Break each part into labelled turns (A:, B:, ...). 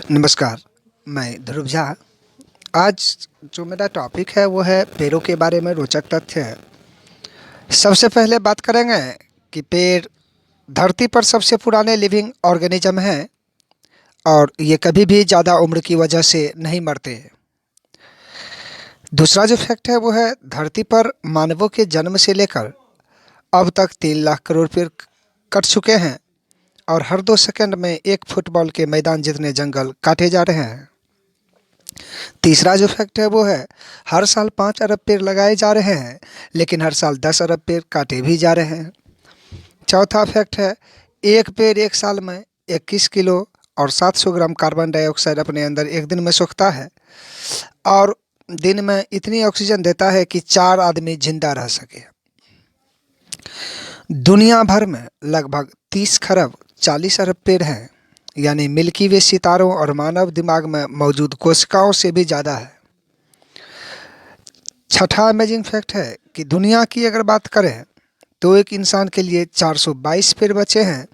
A: नमस्कार, मैं ध्रुव झा। आज जो मेरा टॉपिक है वो है पेड़ों के बारे में रोचक तथ्य है। सबसे पहले बात करेंगे कि पेड़ धरती पर सबसे पुराने लिविंग ऑर्गेनिज्म हैं और ये कभी भी ज़्यादा उम्र की वजह से नहीं मरते। दूसरा जो फैक्ट है वो है धरती पर मानवों के जन्म से लेकर अब तक 3 लाख करोड़ पेड़ कट चुके हैं और हर 2 सेकंड में एक फुटबॉल के मैदान जितने जंगल काटे जा रहे हैं। तीसरा जो फैक्ट है वो है हर साल 5 अरब पेड़ लगाए जा रहे हैं, लेकिन हर साल 10 अरब पेड़ काटे भी जा रहे हैं। चौथा फैक्ट है एक पेड़ एक साल में 21 किलो और 700 ग्राम कार्बन डाइऑक्साइड अपने अंदर एक दिन में सोखता है और दिन में इतनी ऑक्सीजन देता है कि 4 आदमी जिंदा रह सके। दुनिया भर में लगभग 30 खरब 40 अरब पेड़ हैं, यानी मिल्की वे सितारों और मानव दिमाग में मौजूद कोशिकाओं से भी ज़्यादा है। छठा अमेजिंग फैक्ट है कि दुनिया की अगर बात करें तो एक इंसान के लिए 422 पेड़ बचे हैं,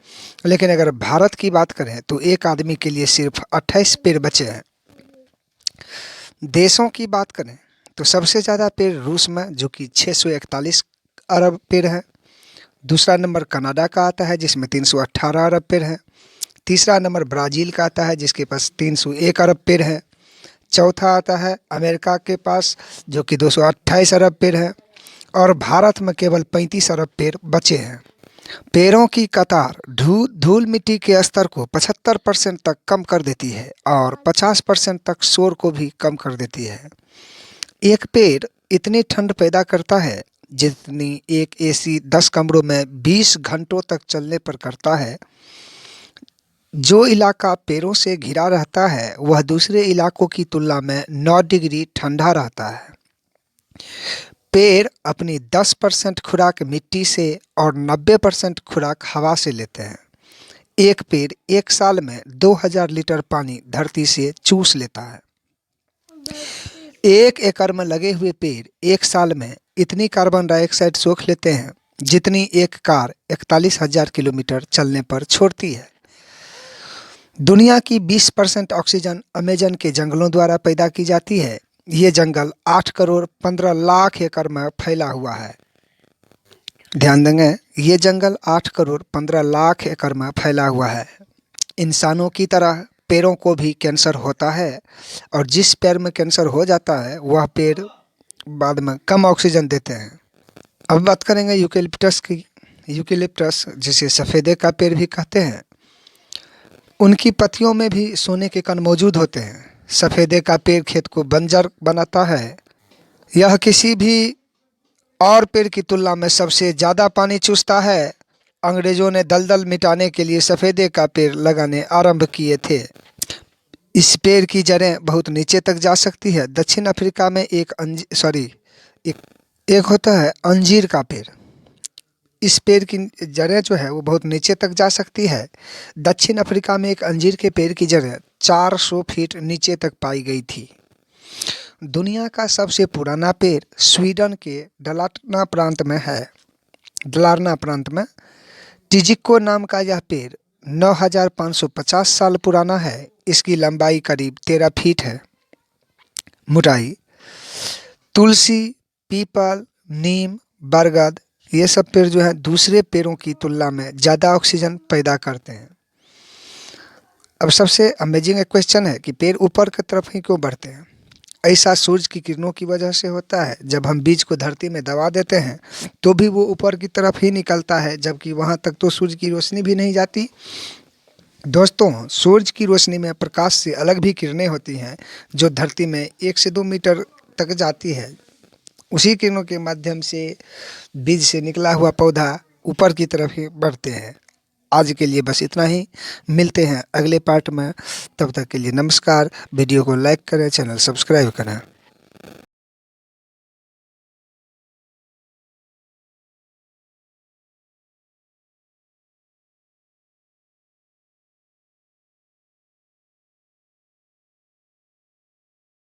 A: लेकिन अगर भारत की बात करें तो एक आदमी के लिए सिर्फ 28 पेड़ बचे हैं। देशों की बात करें तो सबसे ज़्यादा पेड़ रूस में जो कि 641 अरब पेड़ है। दूसरा नंबर कनाडा का आता है जिसमें 318 अरब पेड़ है। तीसरा नंबर ब्राज़ील का आता है जिसके पास 301 अरब पेड़ है। चौथा आता है अमेरिका के पास जो कि 228 अरब पेड़ है और भारत में केवल 35 अरब पेड़ बचे हैं। पेड़ों की कतार धूल मिट्टी के स्तर को 75% तक कम कर देती है और 50% तक शोर को भी कम कर देती है। एक पेड़ इतनी ठंड पैदा करता है जितनी एक एसी 10 कमरों में 20 घंटों तक चलने पर करता है। जो इलाका पेड़ों से घिरा रहता है वह दूसरे इलाकों की तुलना में 9 डिग्री ठंडा रहता है। पेड़ अपनी 10% खुराक मिट्टी से और 90% खुराक हवा से लेते हैं। एक पेड़ एक साल में 2000 लीटर पानी धरती से चूस लेता है। 1 एकड़ में लगे हुए पेड़ एक साल में इतनी कार्बन डाइऑक्साइड सोख लेते हैं जितनी एक कार 41,000 किलोमीटर चलने पर छोड़ती है। दुनिया की 20% ऑक्सीजन अमेजन के जंगलों द्वारा पैदा की जाती है। ये जंगल 8 करोड़ 15 लाख एकड़ में फैला हुआ है। ध्यान देंगे, ये जंगल 8 करोड़ 15 लाख एकड़ में फैला हुआ है। इंसानों की तरह पेड़ों को भी कैंसर होता है और जिस पेड़ में कैंसर हो जाता है वह पेड़ बाद में कम ऑक्सीजन देते हैं। अब बात करेंगे यूकेलिप्टस की। यूकेलिप्टस जिसे सफ़ेदे का पेड़ भी कहते हैं, उनकी पत्तियों में भी सोने के कण मौजूद होते हैं। सफ़ेदे का पेड़ खेत को बंजर बनाता है। यह किसी भी और पेड़ की तुलना में सबसे ज़्यादा पानी चूसता है। अंग्रेज़ों ने दलदल मिटाने के लिए सफ़ेदे का पेड़ लगाने आरंभ किए थे। इस पेड़ की जड़ें बहुत नीचे तक जा सकती है। दक्षिण अफ्रीका में एक होता है अंजीर का पेड़। इस पेड़ की जड़ें जो है वो बहुत नीचे तक जा सकती है। दक्षिण अफ्रीका में एक अंजीर के पेड़ की जड़ें 400 फीट नीचे तक पाई गई थी। दुनिया का सबसे पुराना पेड़ स्वीडन के डलार्ना प्रांत में है। डलार्ना प्रांत में टिजिको नाम का यह पेड़ 9550 साल पुराना है। इसकी लंबाई करीब 13 फीट है। मोटाई तुलसी, पीपल, नीम, बरगद ये सब पेड़ जो हैं दूसरे पेड़ों की तुलना में ज़्यादा ऑक्सीजन पैदा करते हैं। अब सबसे अमेजिंग क्वेश्चन है कि पेड़ ऊपर की तरफ ही क्यों बढ़ते हैं। ऐसा सूरज की किरणों की वजह से होता है। जब हम बीज को धरती में दबा देते हैं तो भी वो ऊपर की तरफ ही निकलता है, जबकि वहाँ तक तो सूरज की रोशनी भी नहीं जाती। दोस्तों, सूरज की रोशनी में प्रकाश से अलग भी किरणें होती हैं जो धरती में 1 से 2 मीटर तक जाती है। उसी किरणों के माध्यम से बीज से निकला हुआ पौधा ऊपर की तरफ ही बढ़ते हैं। आज के लिए बस इतना ही। मिलते हैं अगले पार्ट में। तब तक के लिए नमस्कार। वीडियो को लाइक करें, चैनल सब्सक्राइब करें।